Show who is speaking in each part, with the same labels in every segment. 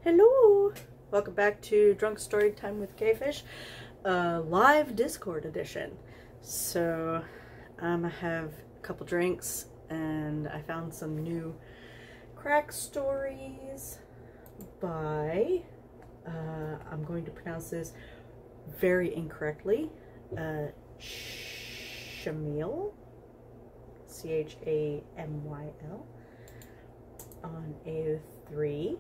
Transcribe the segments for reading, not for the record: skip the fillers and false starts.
Speaker 1: Hello! Welcome back to Drunk Storytime with Quefish, live Discord edition. So, I have a couple drinks and I found some new crack stories by, I'm going to pronounce this very incorrectly, chamyl, C-H-A-M-Y-L, on AO3.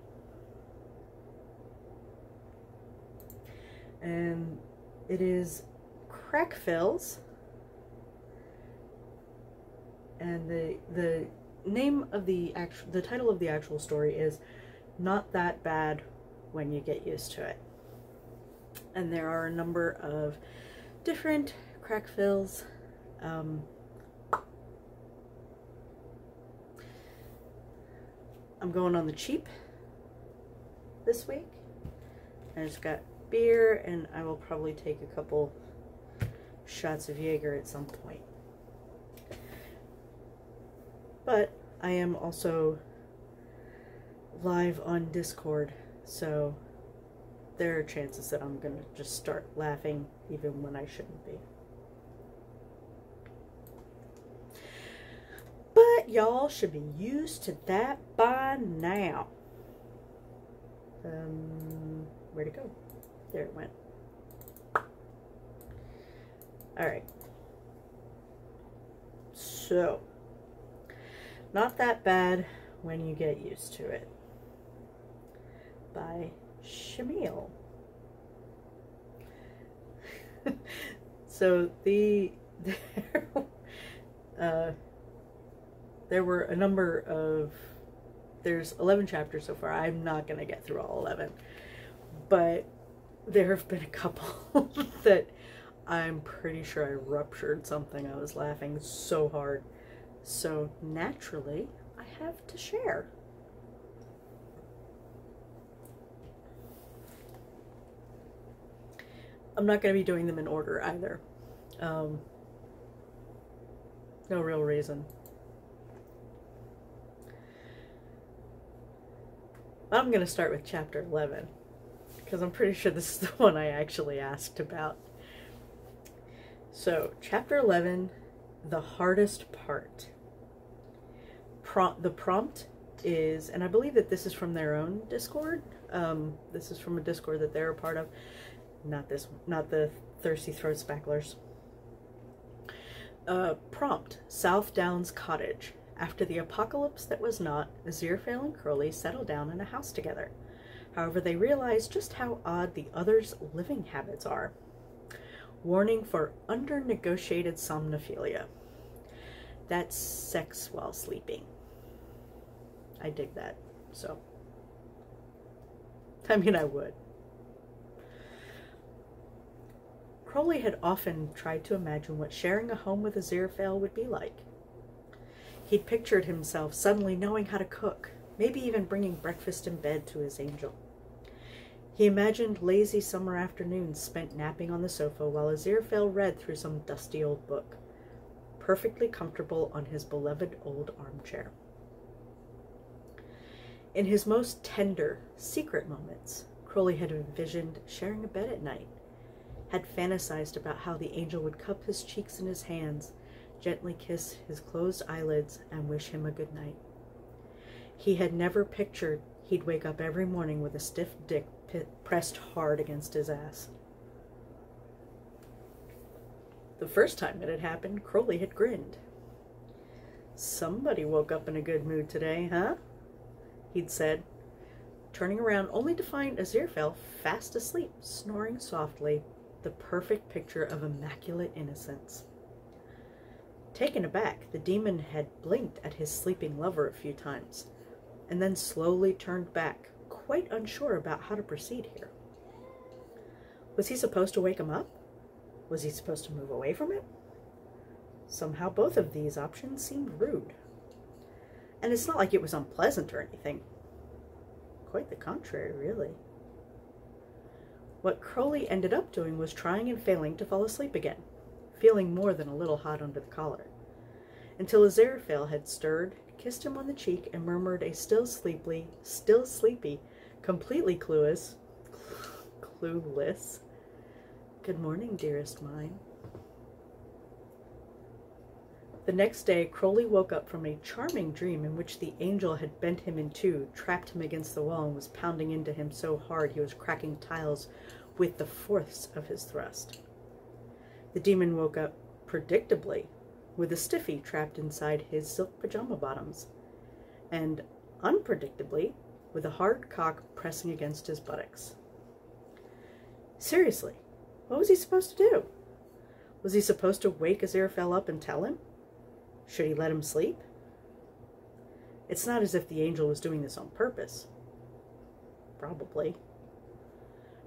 Speaker 1: And it is crack fills, and the name of the title of the actual story is Not That Bad When You Get Used to It. And there are a number of different crack fills. I'm going on the cheap this week. I just got beer, and I will probably take a couple shots of Jaeger at some point. But I am also live on Discord, so there are chances that I'm gonna just start laughing even when I shouldn't be. But y'all should be used to that by now. Where'd it go? There it went. Alright. So, Not That Bad When You Get Used to It by chamyl. So there were a number of, there's 11 chapters so far. I'm not going to get through all 11. But there have been a couple that I'm pretty sure I ruptured something. I was laughing so hard. So naturally, I have to share. I'm not going to be doing them in order either. No real reason. I'm going to start with chapter 11. Because I'm pretty sure this is the one I actually asked about. So, chapter 11, the hardest part. The prompt is, and I believe that this is from their own Discord. This is from a Discord that they're a part of. Not the Thirsty Throat Spacklers. Prompt, South Downs Cottage. After the apocalypse that was not, Aziraphale and Crowley settled down in a house together. However, they realize just how odd the others' living habits are. Warning for under-negotiated somnophilia. That's sex while sleeping. I dig that, so. I mean, I would. Crowley had often tried to imagine what sharing a home with Aziraphale would be like. He'd pictured himself suddenly knowing how to cook, maybe even bringing breakfast in bed to his angel. He imagined lazy summer afternoons spent napping on the sofa while Aziraphale read through some dusty old book, perfectly comfortable on his beloved old armchair. In his most tender, secret moments, Crowley had envisioned sharing a bed at night, had fantasized about how the angel would cup his cheeks in his hands, gently kiss his closed eyelids, and wish him a good night. He had never pictured he'd wake up every morning with a stiff dick pressed hard against his ass. The first time it had happened, Crowley had grinned. Somebody woke up in a good mood today, huh? He'd said, turning around only to find Aziraphale fast asleep, snoring softly, the perfect picture of immaculate innocence. Taken aback, the demon had blinked at his sleeping lover a few times, and then slowly turned back, quite unsure about how to proceed here. Was he supposed to wake him up? Was he supposed to move away from it? Somehow both of these options seemed rude. And it's not like it was unpleasant or anything. Quite the contrary, really. What Crowley ended up doing was trying and failing to fall asleep again, feeling more than a little hot under the collar, until Aziraphale had stirred, kissed him on the cheek, and murmured a still sleepy Completely clueless. Good morning, dearest mine. The next day, Crowley woke up from a charming dream in which the angel had bent him in two, trapped him against the wall, and was pounding into him so hard he was cracking tiles with the force of his thrust. The demon woke up, predictably, with a stiffy trapped inside his silk pajama bottoms, and, unpredictably, with a hard cock pressing against his buttocks. Seriously, what was he supposed to do? Was he supposed to wake Aziraphale up and tell him? Should he let him sleep? It's not as if the angel was doing this on purpose. Probably.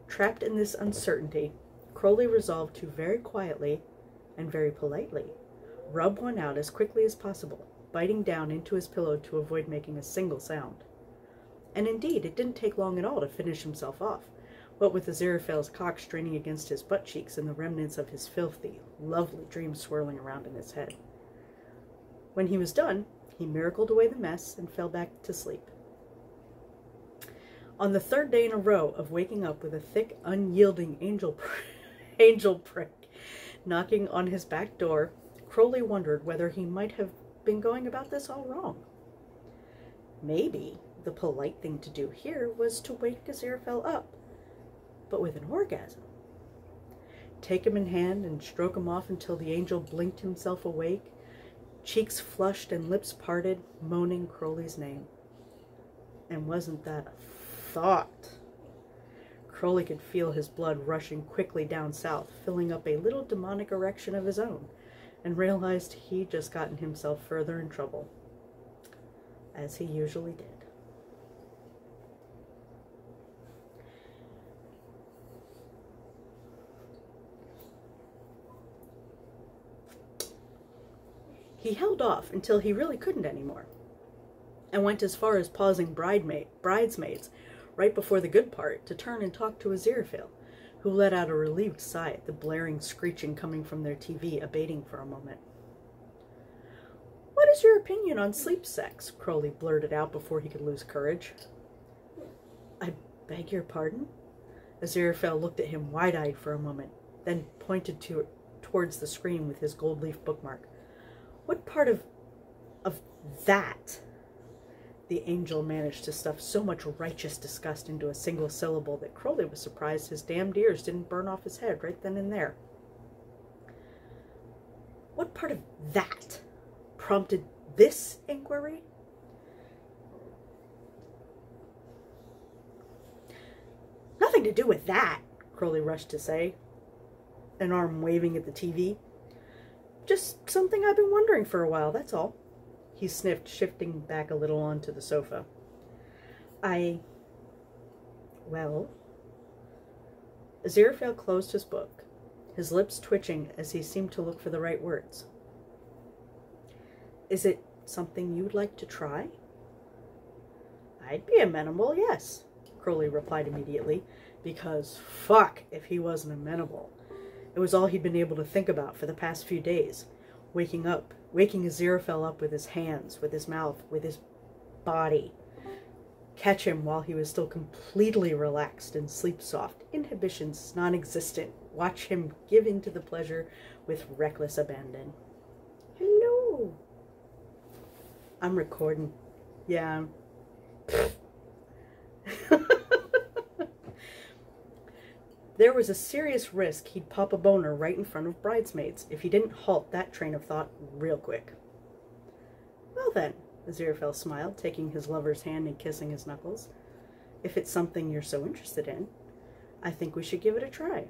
Speaker 1: Trapped in this uncertainty, Crowley resolved to very quietly and very politely rub one out as quickly as possible, biting down into his pillow to avoid making a single sound. And indeed, it didn't take long at all to finish himself off, what with Aziraphale's cock straining against his butt cheeks and the remnants of his filthy, lovely dream swirling around in his head. When he was done, he miracled away the mess and fell back to sleep. On the third day in a row of waking up with a thick, unyielding angel prick knocking on his back door, Crowley wondered whether he might have been going about this all wrong. Maybe the polite thing to do here was to wake Aziraphale up, but with an orgasm. Take him in hand and stroke him off until the angel blinked himself awake, cheeks flushed and lips parted, moaning Crowley's name. And wasn't that a thought? Crowley could feel his blood rushing quickly down south, filling up a little demonic erection of his own, and realized he'd just gotten himself further in trouble, as he usually did. He held off until he really couldn't anymore, and went as far as pausing bridesmaids right before the good part to turn and talk to Aziraphale, who let out a relieved sigh at the blaring screeching coming from their TV abating for a moment. "What is your opinion on sleep sex?" Crowley blurted out before he could lose courage. "I beg your pardon?" Aziraphale looked at him wide-eyed for a moment, then pointed towards the screen with his gold leaf bookmark. "What part of that?" The angel managed to stuff so much righteous disgust into a single syllable that Crowley was surprised his damned ears didn't burn off his head right then and there. "What part of that?" prompted this inquiry. "Nothing to do with that," Crowley rushed to say, an arm waving at the TV. "Just something I've been wondering for a while, that's all." He sniffed, shifting back a little onto the sofa. Well... Aziraphale closed his book, his lips twitching as he seemed to look for the right words. "Is it something you'd like to try?" "I'd be amenable, yes," Crowley replied immediately, because fuck if he wasn't amenable. It was all he'd been able to think about for the past few days. Waking Aziraphale up with his hands, with his mouth, with his body. Catch him while he was still completely relaxed and sleep-soft, inhibitions non-existent. Watch him give in to the pleasure with reckless abandon. "Hello." "I'm recording." "Yeah." There was a serious risk he'd pop a boner right in front of bridesmaids if he didn't halt that train of thought real quick. "Well then," Aziraphale smiled, taking his lover's hand and kissing his knuckles. "If it's something you're so interested in, I think we should give it a try.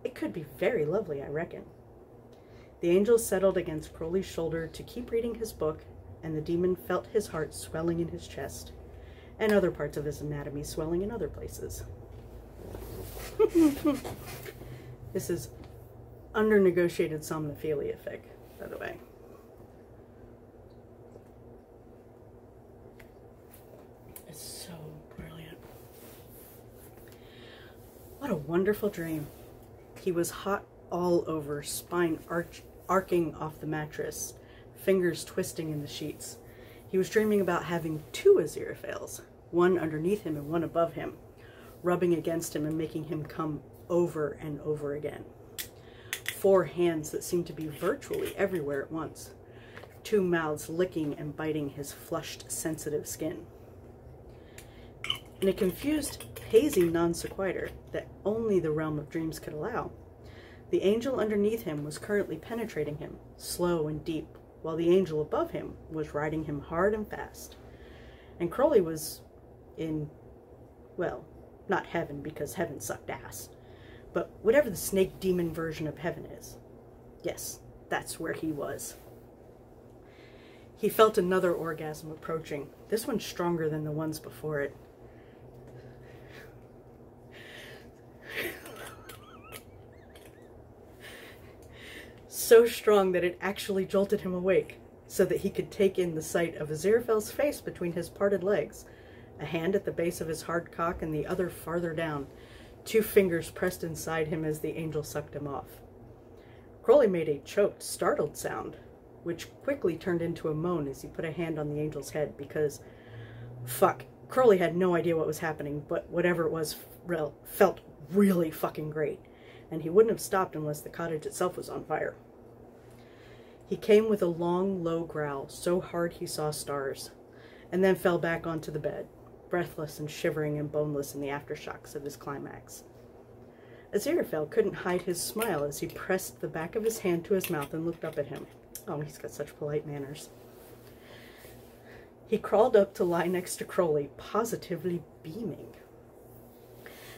Speaker 1: It could be very lovely, I reckon." The angel settled against Crowley's shoulder to keep reading his book, and the demon felt his heart swelling in his chest, and other parts of his anatomy swelling in other places. This is under negotiated somnophilia fic, by the way. It's so brilliant. What a wonderful dream. He was hot all over, spine arcing off the mattress, fingers twisting in the sheets. He was dreaming about having two Aziraphales. one underneath him and one above him, rubbing against him and making him come over and over again. 4 hands that seemed to be virtually everywhere at once. 2 mouths licking and biting his flushed, sensitive skin. In a confused, hazy non sequitur that only the realm of dreams could allow, the angel underneath him was currently penetrating him, slow and deep, while the angel above him was riding him hard and fast. And Crowley was in, well, not heaven, because heaven sucked ass, but whatever the snake demon version of heaven is. Yes, that's where he was. He felt another orgasm approaching, this one stronger than the ones before it. So strong that it actually jolted him awake, so that he could take in the sight of Aziraphale's face between his parted legs, a hand at the base of his hard cock and the other farther down, 2 fingers pressed inside him as the angel sucked him off. Crowley made a choked, startled sound, which quickly turned into a moan as he put a hand on the angel's head because, fuck, Crowley had no idea what was happening, but whatever it was felt really fucking great, and he wouldn't have stopped unless the cottage itself was on fire. He came with a long, low growl, so hard he saw stars, and then fell back onto the bed, breathless and shivering and boneless in the aftershocks of his climax. Aziraphale couldn't hide his smile as he pressed the back of his hand to his mouth and looked up at him. Oh, he's got such polite manners. He crawled up to lie next to Crowley, positively beaming.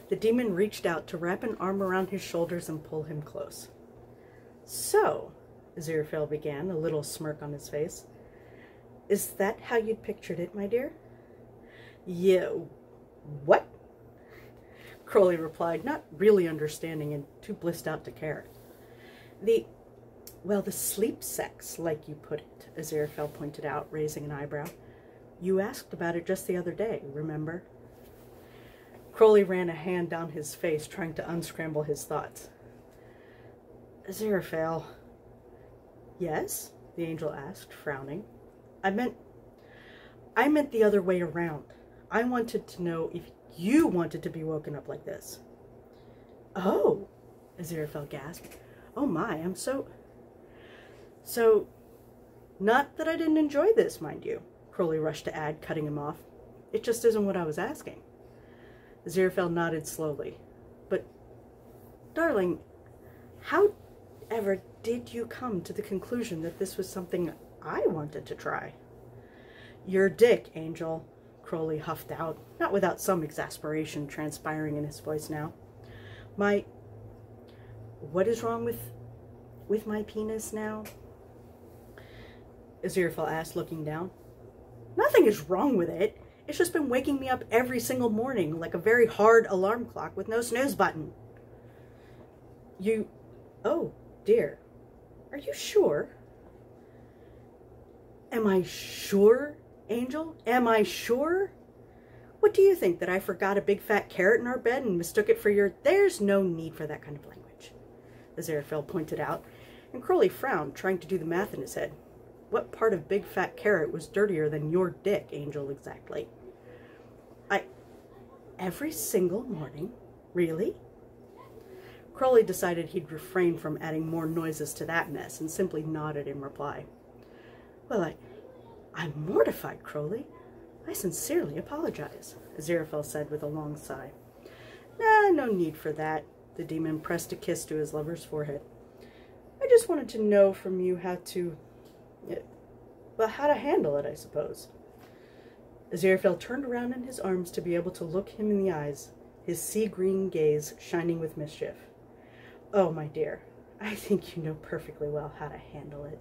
Speaker 1: The demon reached out to wrap an arm around his shoulders and pull him close. So, Aziraphale began, a little smirk on his face, is that how you'd pictured it, my dear? Yeah, what? Crowley replied, not really understanding and too blissed out to care. The sleep sex, like you put it, Aziraphale pointed out, raising an eyebrow. You asked about it just the other day, remember? Crowley ran a hand down his face, trying to unscramble his thoughts. Aziraphale. Yes? The angel asked, frowning. I meant the other way around. I wanted to know if you wanted to be woken up like this. Oh, Aziraphale gasped. Oh my, I'm so... Not that I didn't enjoy this, mind you, Crowley rushed to add, cutting him off. It just isn't what I was asking. Aziraphale nodded slowly. But, darling, how ever did you come to the conclusion that this was something I wanted to try? Your dick, Angel, Crowley huffed out, not without some exasperation transpiring in his voice now. What is wrong with my penis now? Aziraphale asked, looking down. Nothing is wrong with it. It's just been waking me up every single morning like a very hard alarm clock with no snooze button. Oh, dear. Are you sure? Am I sure, Angel? Am I sure? What do you think, that I forgot a big fat carrot in our bed and mistook it for your... There's no need for that kind of language, Aziraphale pointed out, and Crowley frowned, trying to do the math in his head. What part of big fat carrot was dirtier than your dick, Angel, exactly? Every single morning? Really? Crowley decided he'd refrain from adding more noises to that mess and simply nodded in reply. Well, I'm mortified, Crowley. I sincerely apologize, Aziraphale said with a long sigh. Nah, no need for that. The demon pressed a kiss to his lover's forehead. I just wanted to know from you how to handle it, I suppose. Aziraphale turned around in his arms to be able to look him in the eyes, his sea-green gaze shining with mischief. Oh, my dear, I think you know perfectly well how to handle it.